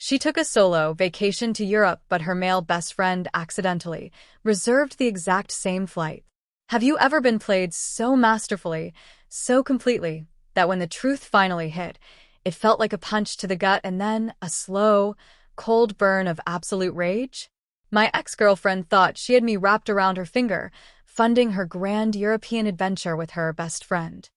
She took a solo vacation to Europe, but her male best friend accidentally reserved the exact same flight. Have you ever been played so masterfully, so completely, that when the truth finally hit, it felt like a punch to the gut and then a slow, cold burn of absolute rage? My ex-girlfriend thought she had me wrapped around her finger, funding her grand European adventure with her best friend.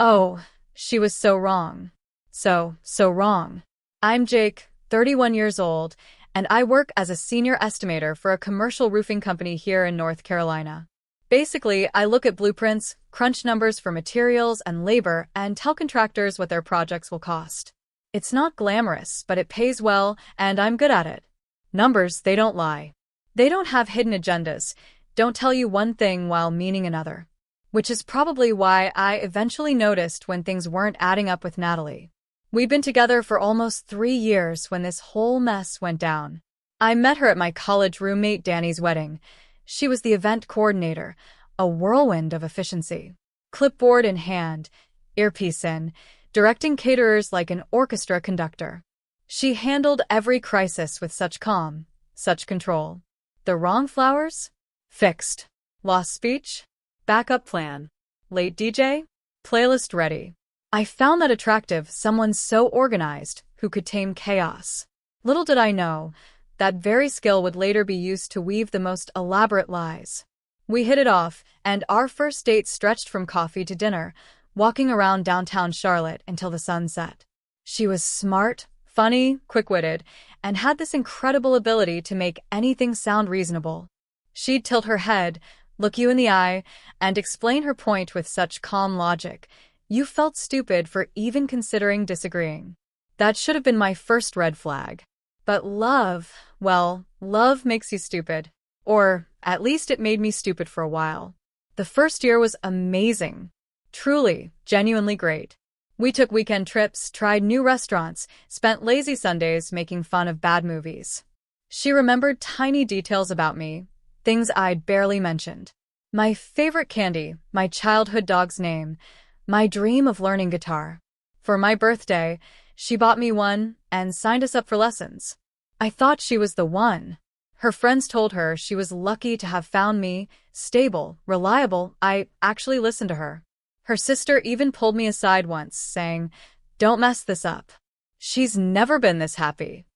Oh, she was so wrong. So wrong. I'm Jake, 31 years old, and I work as a senior estimator for a commercial roofing company here in North Carolina. Basically, I look at blueprints, crunch numbers for materials and labor, and tell contractors what their projects will cost. It's not glamorous, but it pays well, and I'm good at it. Numbers, they don't lie. They don't have hidden agendas, don't tell you one thing while meaning another. Which is probably why I eventually noticed when things weren't adding up with Natalie. We'd been together for almost 3 years when this whole mess went down. I met her at my college roommate Danny's wedding. She was the event coordinator, a whirlwind of efficiency. Clipboard in hand, earpiece in, directing caterers like an orchestra conductor. She handled every crisis with such calm, such control. The wrong flowers? Fixed. Lost speech? Backup plan. Late DJ? Playlist ready. I found that attractive, someone so organized who could tame chaos. Little did I know, that very skill would later be used to weave the most elaborate lies. We hit it off, and our first date stretched from coffee to dinner, walking around downtown Charlotte until the sun set. She was smart, funny, quick-witted, and had this incredible ability to make anything sound reasonable. She'd tilt her head, look you in the eye, and explain her point with such calm logic. You felt stupid for even considering disagreeing. That should have been my first red flag. But love, well, love makes you stupid. Or, at least it made me stupid for a while. The first year was amazing. Truly, genuinely great. We took weekend trips, tried new restaurants, spent lazy Sundays making fun of bad movies. She remembered tiny details about me, things I'd barely mentioned. My favorite candy, my childhood dog's name, my dream of learning guitar. For my birthday, she bought me one and signed us up for lessons. I thought she was the one. Her friends told her she was lucky to have found me, stable, reliable. I actually listened to her. Her sister even pulled me aside once, saying, "Don't mess this up." She's never been this happy.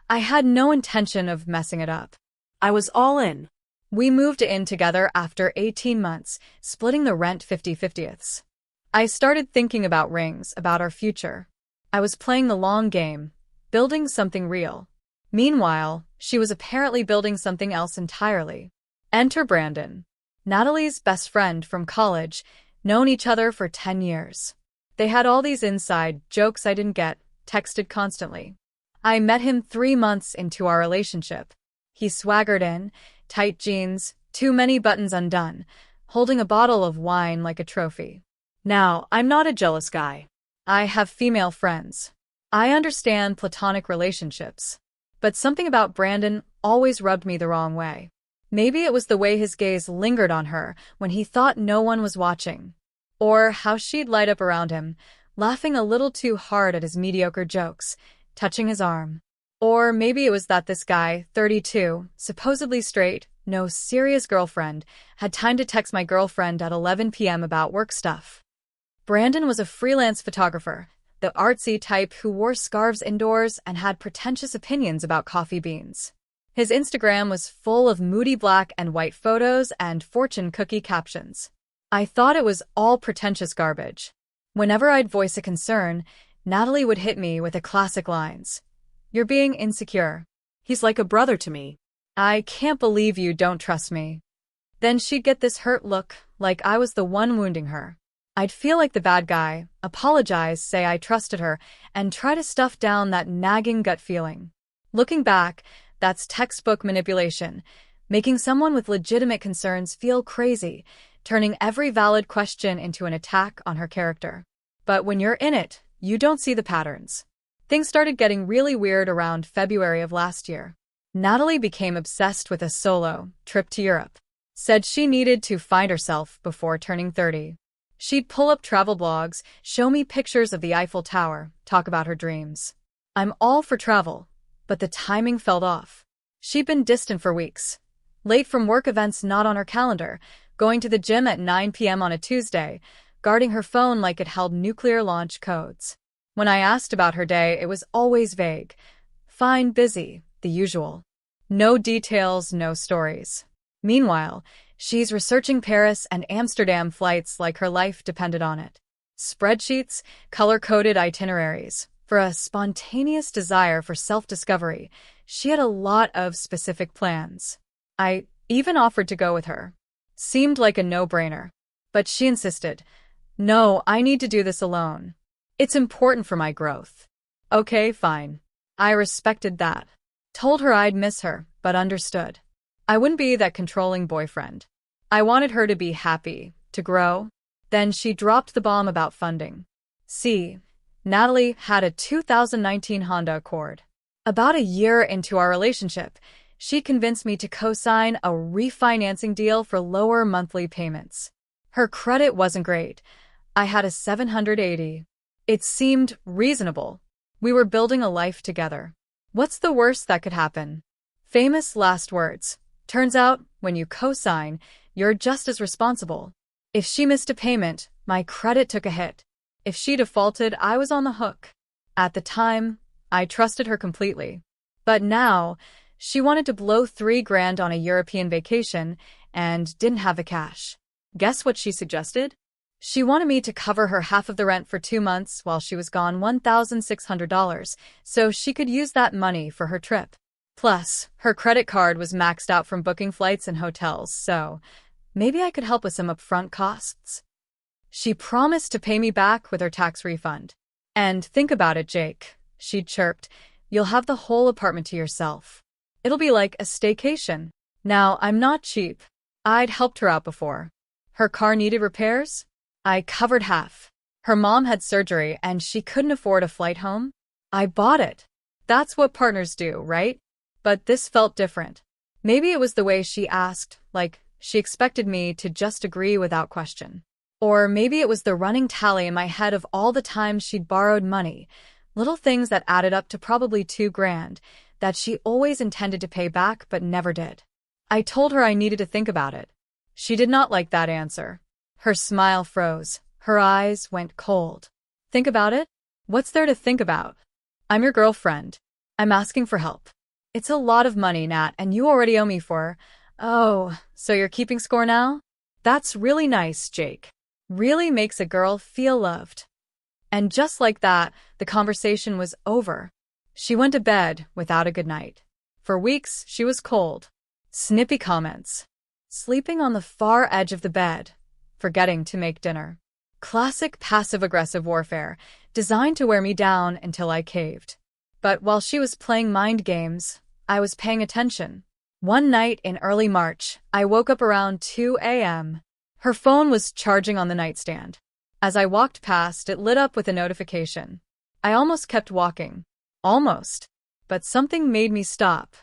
I had no intention of messing it up. I was all in. We moved in together after 18 months, splitting the rent 50/50ths. I started thinking about rings, about our future. I was playing the long game, building something real. Meanwhile, she was apparently building something else entirely. Enter Brandon, Natalie's best friend from college, known each other for 10 years. They had all these inside jokes I didn't get, texted constantly. I met him 3 months into our relationship. He swaggered in, tight jeans, too many buttons undone, holding a bottle of wine like a trophy. Now, I'm not a jealous guy. I have female friends. I understand platonic relationships. But something about Brandon always rubbed me the wrong way. Maybe it was the way his gaze lingered on her when he thought no one was watching. Or how she'd light up around him, laughing a little too hard at his mediocre jokes, touching his arm. Or maybe it was that this guy, 32, supposedly straight, no serious girlfriend, had time to text my girlfriend at 11 p.m. about work stuff. Brandon was a freelance photographer, the artsy type who wore scarves indoors and had pretentious opinions about coffee beans. His Instagram was full of moody black and white photos and fortune cookie captions. I thought it was all pretentious garbage. Whenever I'd voice a concern, Natalie would hit me with the classic lines. "You're being insecure. He's like a brother to me. I can't believe you don't trust me." Then she'd get this hurt look, like I was the one wounding her. I'd feel like the bad guy, apologize, say I trusted her, and try to stuff down that nagging gut feeling. Looking back, that's textbook manipulation, making someone with legitimate concerns feel crazy, turning every valid question into an attack on her character. But when you're in it, you don't see the patterns. Things started getting really weird around February of last year. Natalie became obsessed with a solo trip to Europe. Said she needed to find herself before turning 30. She'd pull up travel blogs, show me pictures of the Eiffel Tower, talk about her dreams. I'm all for travel, but the timing felt off. She'd been distant for weeks, late from work events not on her calendar, going to the gym at 9 p.m. on a Tuesday, guarding her phone like it held nuclear launch codes. When I asked about her day, it was always vague. Fine, busy, the usual. No details, no stories. Meanwhile, she's researching Paris and Amsterdam flights like her life depended on it. Spreadsheets, color-coded itineraries. For a spontaneous desire for self-discovery, she had a lot of specific plans. I even offered to go with her. Seemed like a no-brainer. But she insisted, "No, I need to do this alone. It's important for my growth." Okay, fine. I respected that. Told her I'd miss her, but understood. I wouldn't be that controlling boyfriend. I wanted her to be happy, to grow. Then she dropped the bomb about funding. See, Natalie had a 2019 Honda Accord. About a year into our relationship, she convinced me to co-sign a refinancing deal for lower monthly payments. Her credit wasn't great. I had a 780. It seemed reasonable. We were building a life together. What's the worst that could happen? Famous last words. Turns out, when you co-sign, you're just as responsible. If she missed a payment, my credit took a hit. If she defaulted, I was on the hook. At the time, I trusted her completely. But now, she wanted to blow $3,000 on a European vacation and didn't have the cash. Guess what she suggested? She wanted me to cover her half of the rent for 2 months while she was gone, $1,600, so she could use that money for her trip. Plus, her credit card was maxed out from booking flights and hotels, so maybe I could help with some upfront costs. She promised to pay me back with her tax refund. And think about it, Jake, she chirped. You'll have the whole apartment to yourself. It'll be like a staycation. Now, I'm not cheap. I'd helped her out before. Her car needed repairs? I covered half. Her mom had surgery and she couldn't afford a flight home. I bought it. That's what partners do, right? But this felt different. Maybe it was the way she asked, like she expected me to just agree without question. Or maybe it was the running tally in my head of all the times she'd borrowed money, little things that added up to probably $2,000, that she always intended to pay back but never did. I told her I needed to think about it. She did not like that answer. Her smile froze. Her eyes went cold. Think about it? What's there to think about? I'm your girlfriend. I'm asking for help. It's a lot of money, Nat, and you already owe me for... Oh, so you're keeping score now? That's really nice, Jake. Really makes a girl feel loved. And just like that, the conversation was over. She went to bed without a good night. For weeks, she was cold. Snippy comments. Sleeping on the far edge of the bed. Forgetting to make dinner. Classic passive-aggressive warfare, designed to wear me down until I caved. But while she was playing mind games, I was paying attention. One night in early March, I woke up around 2 a.m. Her phone was charging on the nightstand. As I walked past, it lit up with a notification. I almost kept walking. Almost. But something made me stop.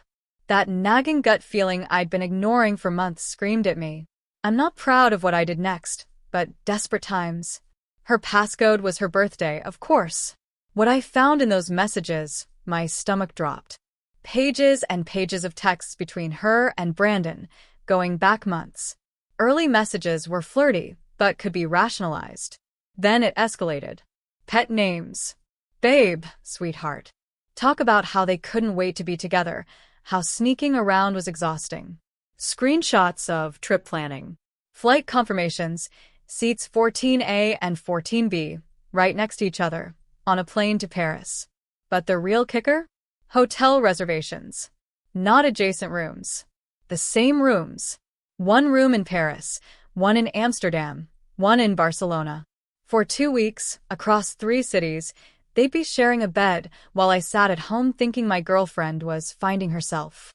That nagging gut feeling I'd been ignoring for months screamed at me. I'm not proud of what I did next, but desperate times. Her passcode was her birthday, of course. What I found in those messages, my stomach dropped. Pages and pages of texts between her and Brandon, going back months. Early messages were flirty, but could be rationalized. Then it escalated. Pet names. Babe, sweetheart. Talk about how they couldn't wait to be together, how sneaking around was exhausting. Screenshots of trip planning. Flight confirmations, seats 14A and 14B, right next to each other, on a plane to Paris. But the real kicker? Hotel reservations. Not adjacent rooms. The same rooms. One room in Paris, one in Amsterdam, one in Barcelona. For 2 weeks, across 3 cities, they'd be sharing a bed while I sat at home thinking my girlfriend was finding herself.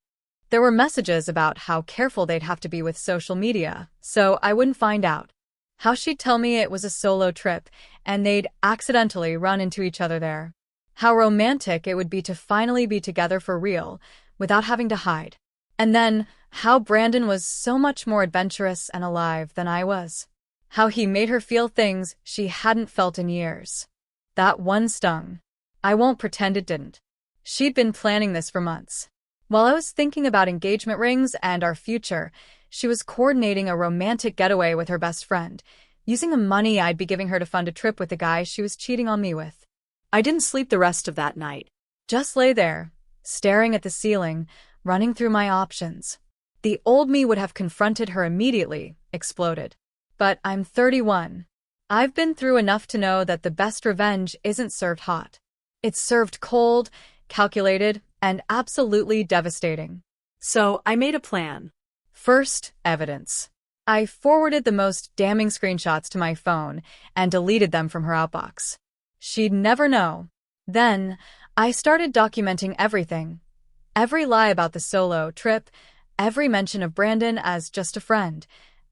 There were messages about how careful they'd have to be with social media, so I wouldn't find out. How she'd tell me it was a solo trip, and they'd accidentally run into each other there. How romantic it would be to finally be together for real, without having to hide. And then, how Brandon was so much more adventurous and alive than I was. How he made her feel things she hadn't felt in years. That one stung. I won't pretend it didn't. She'd been planning this for months. While I was thinking about engagement rings and our future, she was coordinating a romantic getaway with her best friend, using the money I'd be giving her to fund a trip with the guy she was cheating on me with. I didn't sleep the rest of that night. Just lay there, staring at the ceiling, running through my options. The old me would have confronted her immediately, exploded. But I'm 31. I've been through enough to know that the best revenge isn't served hot. It's served cold, calculated, and absolutely devastating. So I made a plan. First, evidence. I forwarded the most damning screenshots to my phone and deleted them from her outbox. She'd never know. Then, I started documenting everything. Every lie about the solo trip, every mention of Brandon as just a friend,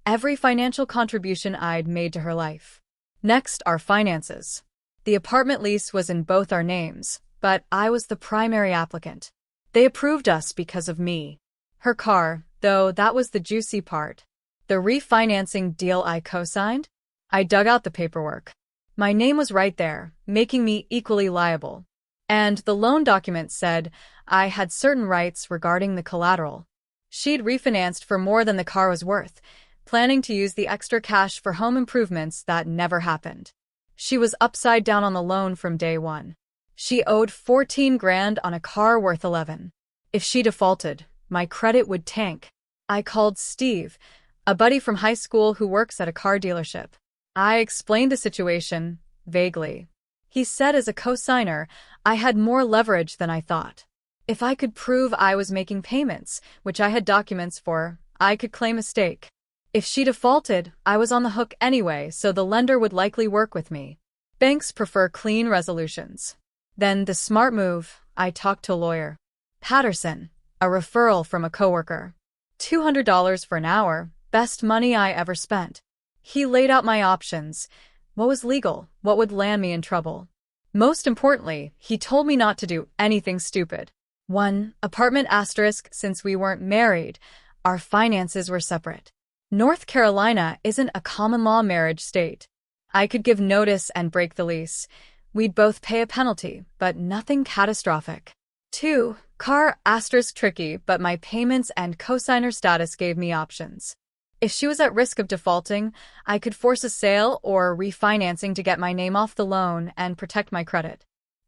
every financial contribution I'd made to her life. Next, our finances. The apartment lease was in both our names, but I was the primary applicant. They approved us because of me. Her car, though, that was the juicy part. The refinancing deal I co-signed? I dug out the paperwork. My name was right there, making me equally liable. And the loan document said I had certain rights regarding the collateral. She'd refinanced for more than the car was worth, planning to use the extra cash for home improvements that never happened. She was upside down on the loan from day one. She owed 14 grand on a car worth 11. If she defaulted, my credit would tank. I called Steve, a buddy from high school who works at a car dealership. I explained the situation, vaguely. He said as a co-signer, I had more leverage than I thought. If I could prove I was making payments, which I had documents for, I could claim a stake. If she defaulted, I was on the hook anyway, so the lender would likely work with me. Banks prefer clean resolutions. Then the smart move, I talked to a lawyer. Patterson, a referral from a coworker. $200 for an hour, best money I ever spent. He laid out my options. What was legal, what would land me in trouble. Most importantly, he told me not to do anything stupid. 1. Apartment asterisk since we weren't married, our finances were separate. North Carolina isn't a common law marriage state. I could give notice and break the lease. We'd both pay a penalty, but nothing catastrophic. 2. Car asterisk tricky, but my payments and cosigner status gave me options. If she was at risk of defaulting, I could force a sale or refinancing to get my name off the loan and protect my credit.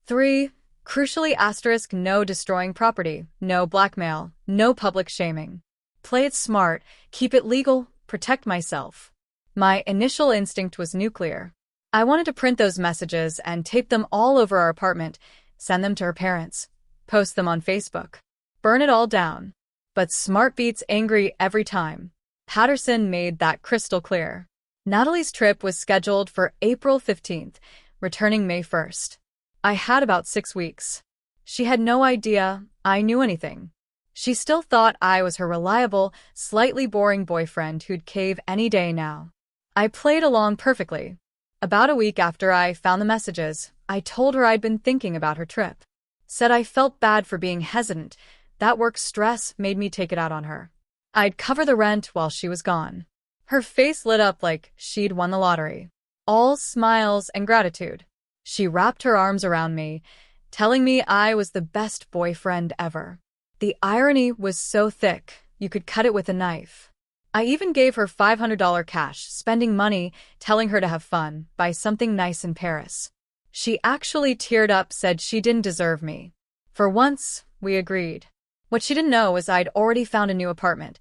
3. Crucially asterisk no destroying property, no blackmail, no public shaming. Play it smart, keep it legal, protect myself. My initial instinct was nuclear. I wanted to print those messages and tape them all over our apartment, send them to her parents, post them on Facebook, burn it all down. But smart beats angry every time. Patterson made that crystal clear. Natalie's trip was scheduled for April 15th, returning May 1st. I had about 6 weeks. She had no idea I knew anything. She still thought I was her reliable, slightly boring boyfriend who'd cave any day now. I played along perfectly. About a week after I found the messages, I told her I'd been thinking about her trip. Said I felt bad for being hesitant, that work stress made me take it out on her. I'd cover the rent while she was gone. Her face lit up like she'd won the lottery. All smiles and gratitude. She wrapped her arms around me, telling me I was the best boyfriend ever. The irony was so thick, you could cut it with a knife. I even gave her $500 cash, spending money, telling her to have fun, buy something nice in Paris. She actually teared up, said she didn't deserve me. For once, we agreed. What she didn't know was I'd already found a new apartment,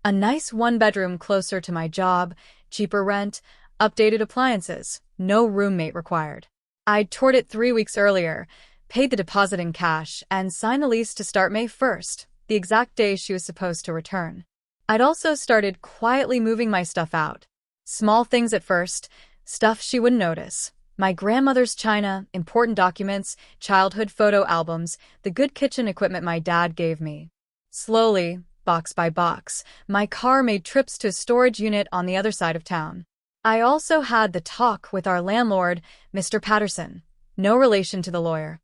a nice one-bedroom closer to my job, cheaper rent, updated appliances, no roommate required. I'd toured it 3 weeks earlier, paid the deposit in cash, and signed the lease to start May 1st, the exact day she was supposed to return. I'd also started quietly moving my stuff out. Small things at first, stuff she wouldn't notice. My grandmother's china, important documents, childhood photo albums, the good kitchen equipment my dad gave me. Slowly, box by box, my car made trips to a storage unit on the other side of town. I also had the talk with our landlord, Mr. Patterson, no relation to the lawyer.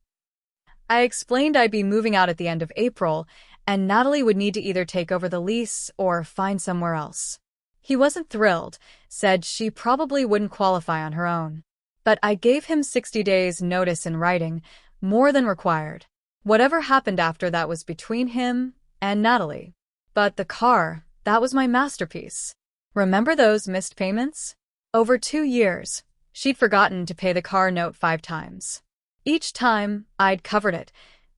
I explained I'd be moving out at the end of April, and Natalie would need to either take over the lease or find somewhere else. He wasn't thrilled, said she probably wouldn't qualify on her own. But I gave him 60 days notice in writing, more than required. Whatever happened after that was between him and Natalie. But the car, that was my masterpiece. Remember those missed payments? Over 2 years, she'd forgotten to pay the car note 5 times. Each time, I'd covered it,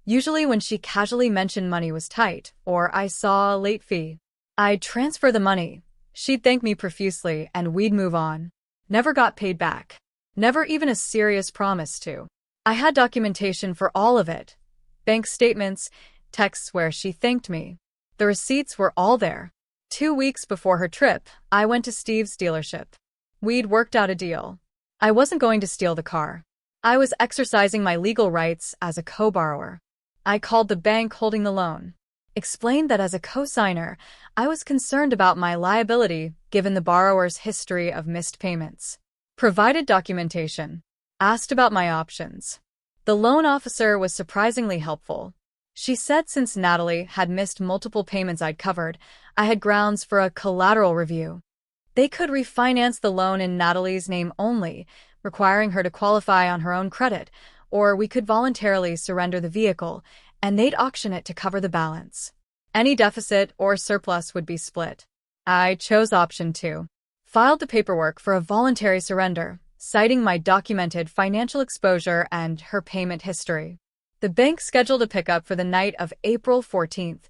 usually when she casually mentioned money was tight or I saw a late fee. I'd transfer the money, she'd thank me profusely, and we'd move on. Never got paid back. Never even a serious promise to. I had documentation for all of it. Bank statements, texts where she thanked me. The receipts were all there. 2 weeks before her trip, I went to Steve's dealership. We'd worked out a deal. I wasn't going to steal the car. I was exercising my legal rights as a co-borrower. I called the bank holding the loan. Explained that as a co-signer, I was concerned about my liability given the borrower's history of missed payments. Provided documentation. Asked about my options. The loan officer was surprisingly helpful. She said since Natalie had missed multiple payments I'd covered, I had grounds for a collateral review. They could refinance the loan in Natalie's name only, requiring her to qualify on her own credit, or we could voluntarily surrender the vehicle, and they'd auction it to cover the balance. Any deficit or surplus would be split. I chose option 2. Filed the paperwork for a voluntary surrender, citing my documented financial exposure and her payment history. The bank scheduled a pickup for the night of April 14th,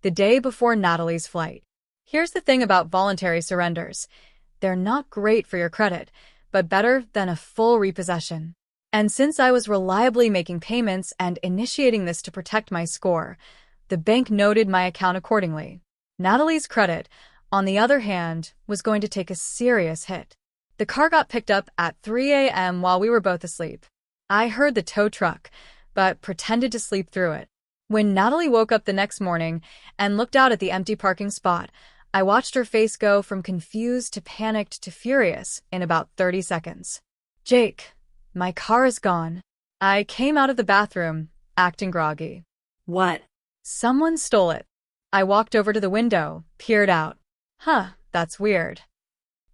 the day before Natalie's flight. Here's the thing about voluntary surrenders. They're not great for your credit, but better than a full repossession. And since I was reliably making payments and initiating this to protect my score, the bank noted my account accordingly. Natalie's credit, on the other hand, was going to take a serious hit. The car got picked up at 3 a.m. while we were both asleep. I heard the tow truck, but pretended to sleep through it. When Natalie woke up the next morning and looked out at the empty parking spot, I watched her face go from confused to panicked to furious in about 30 seconds. Jake, my car is gone. I came out of the bathroom, acting groggy. What? Someone stole it. I walked over to the window, peered out. That's weird.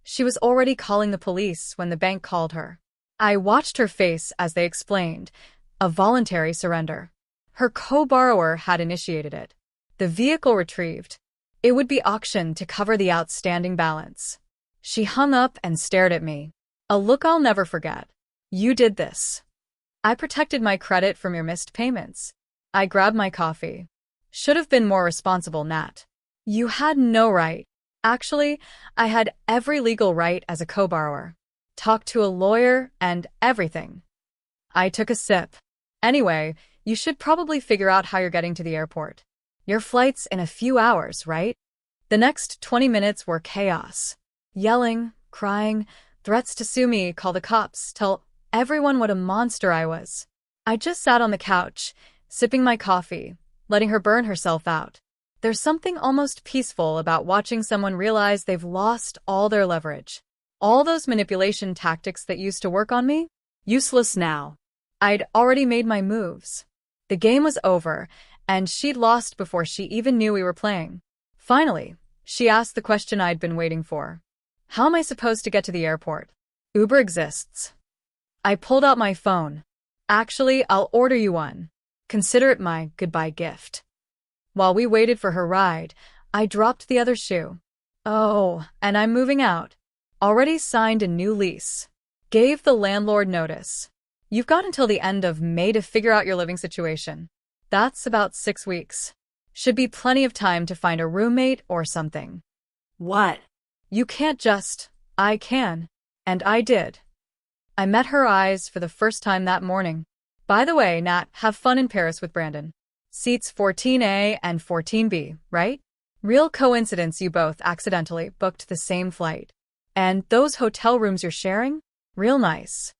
She was already calling the police when the bank called her. I watched her face as they explained. A voluntary surrender. Her co-borrower had initiated it. The vehicle retrieved. It would be auctioned to cover the outstanding balance. She hung up and stared at me. A look I'll never forget. You did this. I protected my credit from your missed payments. I grabbed my coffee. Should have been more responsible, Nat. You had no right. Actually, I had every legal right as a co-borrower. Talked to a lawyer and everything. I took a sip. Anyway, you should probably figure out how you're getting to the airport. Your flight's in a few hours, right? The next 20 minutes were chaos. Yelling, crying, threats to sue me, call the cops, tell everyone what a monster I was. I just sat on the couch, sipping my coffee, letting her burn herself out. There's something almost peaceful about watching someone realize they've lost all their leverage. All those manipulation tactics that used to work on me? Useless now. I'd already made my moves. The game was over, and she'd lost before she even knew we were playing. Finally, she asked the question I'd been waiting for. How am I supposed to get to the airport? Uber exists. I pulled out my phone. Actually, I'll order you one. Consider it my goodbye gift. While we waited for her ride, I dropped the other shoe. Oh, and I'm moving out. Already signed a new lease. Gave the landlord notice. You've got until the end of May to figure out your living situation. That's about 6 weeks. Should be plenty of time to find a roommate or something. What? You can't just. I can. And I did. I met her eyes for the first time that morning. By the way, Nat, have fun in Paris with Brandon. Seats 14A and 14B, right? Real coincidence you both accidentally booked the same flight. And those hotel rooms you're sharing? Real nice.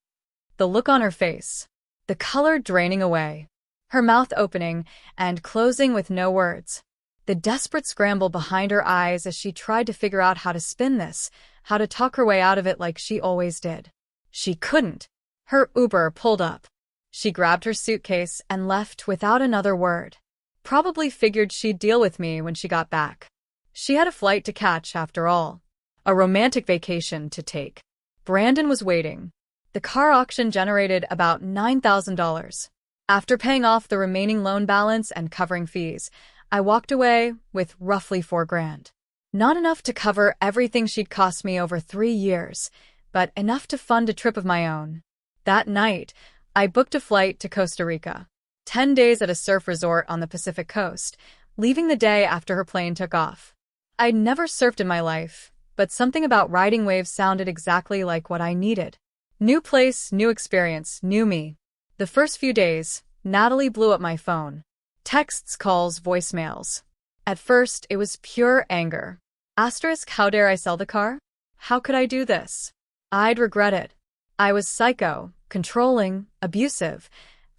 The look on her face. The color draining away. Her mouth opening and closing with no words. The desperate scramble behind her eyes as she tried to figure out how to spin this, how to talk her way out of it like she always did. She couldn't. Her Uber pulled up. She grabbed her suitcase and left without another word. Probably figured she'd deal with me when she got back. She had a flight to catch after all. A romantic vacation to take. Brandon was waiting. The car auction generated about $9,000. After paying off the remaining loan balance and covering fees, I walked away with roughly $4,000. Not enough to cover everything she'd cost me over 3 years, but enough to fund a trip of my own. That night, I booked a flight to Costa Rica. 10 days at a surf resort on the Pacific coast, leaving the day after her plane took off. I'd never surfed in my life, but something about riding waves sounded exactly like what I needed. New place, new experience, new me. The first few days, Natalie blew up my phone. Texts, calls, voicemails. At first, it was pure anger. Asterisk, how dare I sell the car? How could I do this? I'd regret it. I was psycho, controlling, abusive.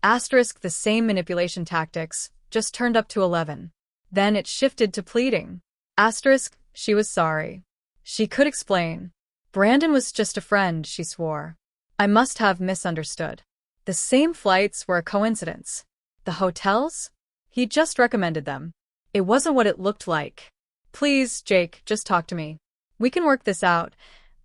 Asterisk, the same manipulation tactics, just turned up to 11. Then it shifted to pleading. Asterisk, she was sorry. She could explain. Brandon was just a friend, she swore. I must have misunderstood. The same flights were a coincidence. The hotels? He just recommended them. It wasn't what it looked like. Please, Jake, just talk to me. We can work this out.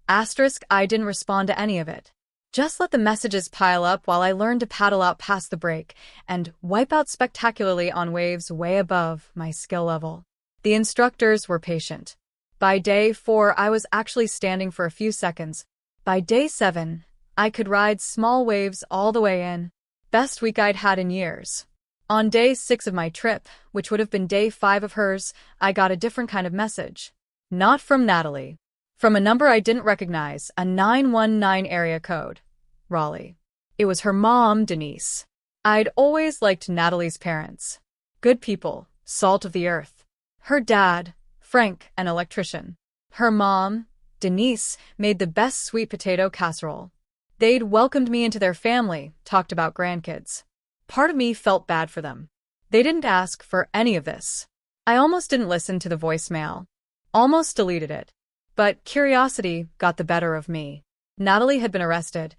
Asterisk, I didn't respond to any of it. Just let the messages pile up while I learned to paddle out past the break and wipe out spectacularly on waves way above my skill level. The instructors were patient. By day 4, I was actually standing for a few seconds. By day 7, I could ride small waves all the way in. Best week I'd had in years. On day 6 of my trip, which would have been day 5 of hers, I got a different kind of message. Not from Natalie. From a number I didn't recognize, a 919 area code. Raleigh. It was her mom, Denise. I'd always liked Natalie's parents. Good people, salt of the earth. Her dad, Frank, an electrician. Her mom, Denise, made the best sweet potato casserole. They'd welcomed me into their family, talked about grandkids. Part of me felt bad for them. They didn't ask for any of this. I almost didn't listen to the voicemail. Almost deleted it. But curiosity got the better of me. Natalie had been arrested.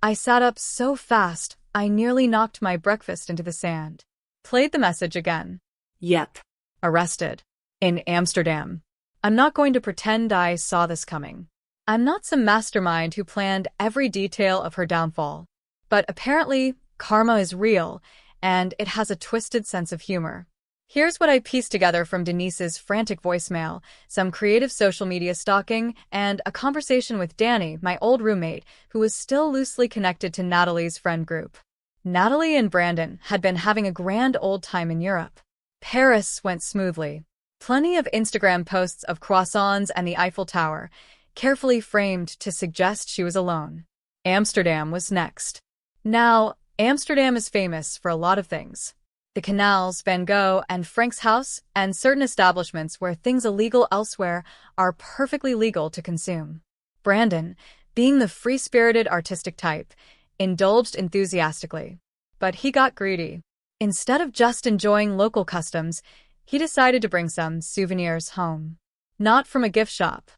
I sat up so fast, I nearly knocked my breakfast into the sand. Played the message again. Yep. Arrested. In Amsterdam. I'm not going to pretend I saw this coming. I'm not some mastermind who planned every detail of her downfall. But apparently, karma is real, and it has a twisted sense of humor. Here's what I pieced together from Denise's frantic voicemail, some creative social media stalking, and a conversation with Danny, my old roommate, who was still loosely connected to Natalie's friend group. Natalie and Brandon had been having a grand old time in Europe. Paris went smoothly. Plenty of Instagram posts of croissants and the Eiffel Tower, carefully framed to suggest she was alone. Amsterdam was next. Now, Amsterdam is famous for a lot of things. The canals, Van Gogh, and Frank's house, and certain establishments where things illegal elsewhere are perfectly legal to consume. Brandon, being the free-spirited artistic type, indulged enthusiastically. But he got greedy. Instead of just enjoying local customs, he decided to bring some souvenirs home. Not from a gift shop.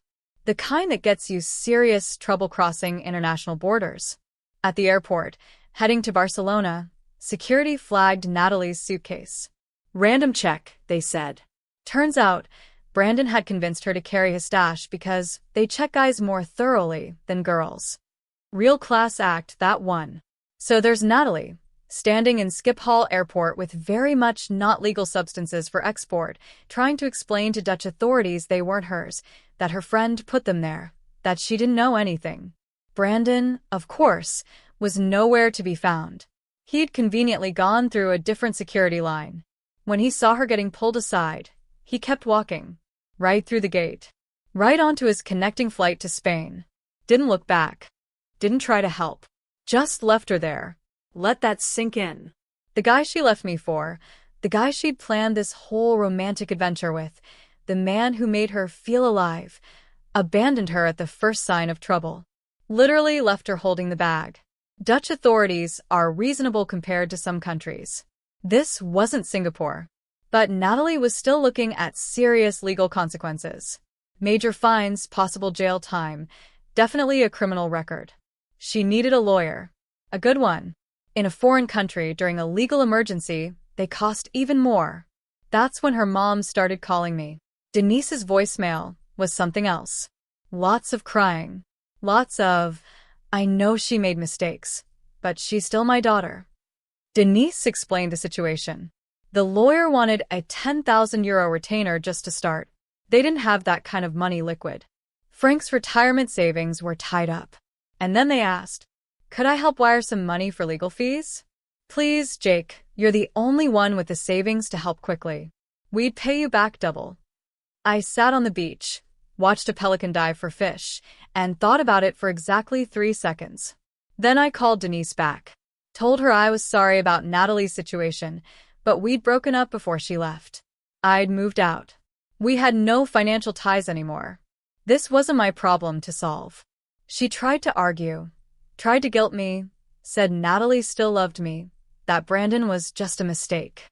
The kind that gets you serious trouble crossing international borders. At the airport, heading to Barcelona, security flagged Natalie's suitcase. Random check, they said. Turns out, Brandon had convinced her to carry his stash because they check guys more thoroughly than girls. Real class act, that one. So there's Natalie, standing in Schiphol Airport with very much not legal substances for export, trying to explain to Dutch authorities they weren't hers, that her friend put them there, that she didn't know anything. Brandon, of course, was nowhere to be found. He'd conveniently gone through a different security line. When he saw her getting pulled aside, he kept walking. Right through the gate. Right onto his connecting flight to Spain. Didn't look back. Didn't try to help. Just left her there. Let that sink in. The guy she left me for, the guy she'd planned this whole romantic adventure with, the man who made her feel alive, abandoned her at the first sign of trouble. Literally left her holding the bag. Dutch authorities are reasonable compared to some countries. This wasn't Singapore. But Natalie was still looking at serious legal consequences. Major fines, possible jail time, definitely a criminal record. She needed a lawyer. A good one. In a foreign country during a legal emergency, they cost even more. That's when her mom started calling me. Denise's voicemail was something else. Lots of crying. Lots of, I know she made mistakes, but she's still my daughter. Denise explained the situation. The lawyer wanted a €10,000 retainer just to start. They didn't have that kind of money liquid. Frank's retirement savings were tied up. And then they asked, could I help wire some money for legal fees? Please, Jake, you're the only one with the savings to help quickly. We'd pay you back double. I sat on the beach, watched a pelican dive for fish, and thought about it for exactly 3 seconds. Then I called Denise back. Told her I was sorry about Natalie's situation, but we'd broken up before she left. I'd moved out. We had no financial ties anymore. This wasn't my problem to solve. She tried to argue, tried to guilt me, said Natalie still loved me, that Brandon was just a mistake.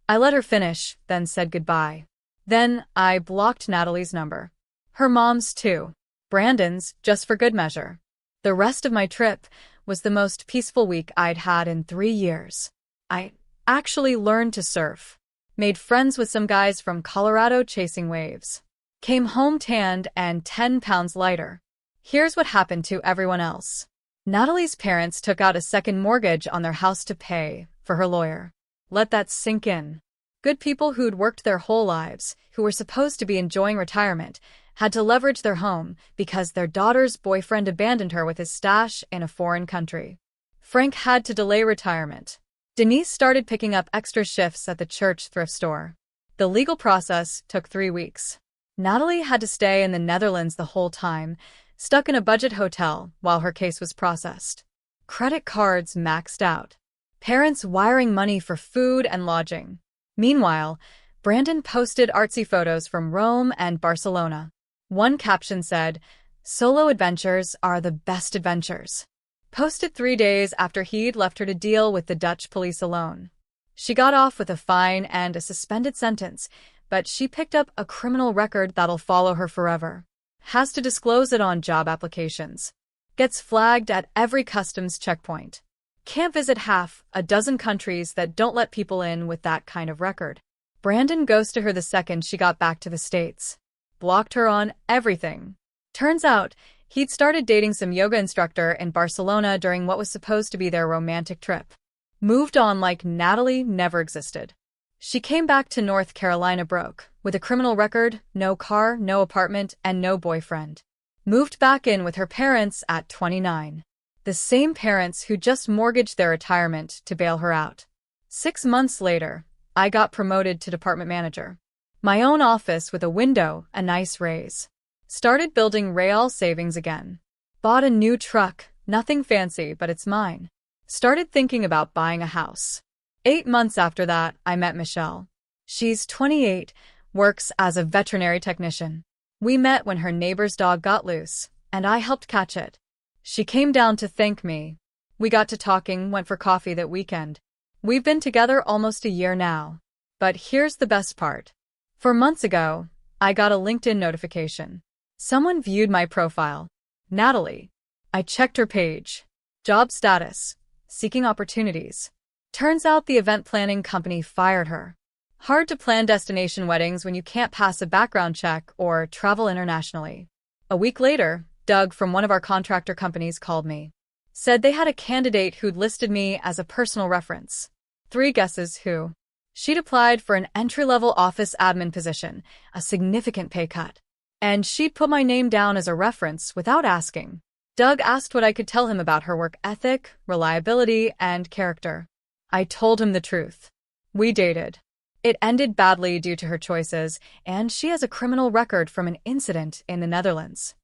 I let her finish, then said goodbye. Then I blocked Natalie's number. Her mom's too. Brandon's, just for good measure. The rest of my trip was the most peaceful week I'd had in 3 years. I actually learned to surf. Made friends with some guys from Colorado chasing waves. Came home tanned and 10 pounds lighter. Here's what happened to everyone else. Natalie's parents took out a second mortgage on their house to pay for her lawyer. Let that sink in. Good people who'd worked their whole lives, who were supposed to be enjoying retirement, had to leverage their home because their daughter's boyfriend abandoned her with his stash in a foreign country. Frank had to delay retirement. Denise started picking up extra shifts at the church thrift store. The legal process took 3 weeks. Natalie had to stay in the Netherlands the whole time, stuck in a budget hotel while her case was processed. Credit cards maxed out. Parents wiring money for food and lodging. Meanwhile, Brandon posted artsy photos from Rome and Barcelona. One caption said, "Solo adventures are the best adventures." Posted 3 days after he'd left her to deal with the Dutch police alone. She got off with a fine and a suspended sentence, but she picked up a criminal record that'll follow her forever. Has to disclose it on job applications. Gets flagged at every customs checkpoint. Can't visit half a dozen countries that don't let people in with that kind of record. Brandon ghosted her the second she got back to the States. Blocked her on everything. Turns out, he'd started dating some yoga instructor in Barcelona during what was supposed to be their romantic trip. Moved on like Natalie never existed. She came back to North Carolina broke, with a criminal record, no car, no apartment, and no boyfriend. Moved back in with her parents at 29. The same parents who just mortgaged their retirement to bail her out. 6 months later, I got promoted to department manager. My own office with a window, a nice raise. Started building real savings again. Bought a new truck, nothing fancy, but it's mine. Started thinking about buying a house. 8 months after that, I met Michelle. She's 28, works as a veterinary technician. We met when her neighbor's dog got loose, and I helped catch it. She came down to thank me. We got to talking, went for coffee that weekend. We've been together almost a year now. But here's the best part. 4 months ago, I got a LinkedIn notification. Someone viewed my profile. Natalie. I checked her page. Job status. Seeking opportunities. Turns out the event planning company fired her. Hard to plan destination weddings when you can't pass a background check or travel internationally. A week later, Doug from one of our contractor companies called me. Said they had a candidate who'd listed me as a personal reference. 3 guesses who. She'd applied for an entry-level office admin position, a significant pay cut. And she'd put my name down as a reference without asking. Doug asked what I could tell him about her work ethic, reliability, and character. I told him the truth. We dated. It ended badly due to her choices, and she has a criminal record from an incident in the Netherlands.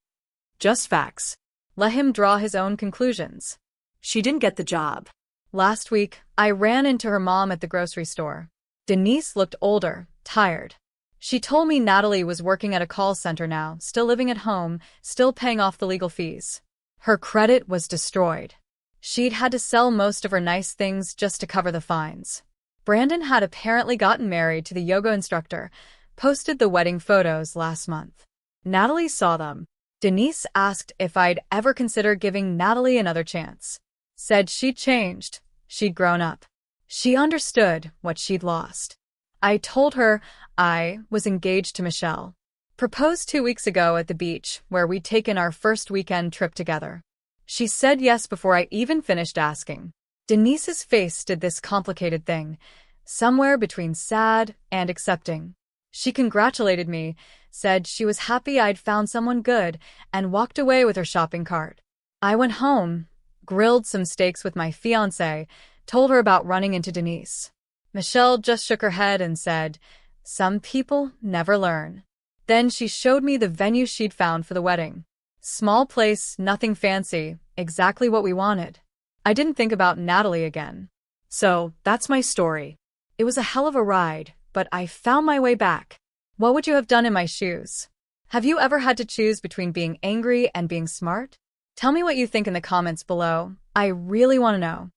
Just facts. Let him draw his own conclusions. She didn't get the job. Last week, I ran into her mom at the grocery store. Denise looked older, tired. She told me Natalie was working at a call center now, still living at home, still paying off the legal fees. Her credit was destroyed. She'd had to sell most of her nice things just to cover the fines. Brandon had apparently gotten married to the yoga instructor, posted the wedding photos last month. Natalie saw them. Denise asked if I'd ever consider giving Natalie another chance. Said she'd changed, she'd grown up. She understood what she'd lost. I told her I was engaged to Michelle. Proposed 2 weeks ago at the beach, where we'd taken our first weekend trip together. She said yes before I even finished asking. Denise's face did this complicated thing, somewhere between sad and accepting. She congratulated me, said she was happy I'd found someone good, and walked away with her shopping cart. I went home, grilled some steaks with my fiancé, told her about running into Denise. Michelle just shook her head and said, "Some people never learn." Then she showed me the venue she'd found for the wedding. Small place, nothing fancy, exactly what we wanted. I didn't think about Natalie again. So, that's my story. It was a hell of a ride, but I found my way back. What would you have done in my shoes? Have you ever had to choose between being angry and being smart? Tell me what you think in the comments below. I really want to know.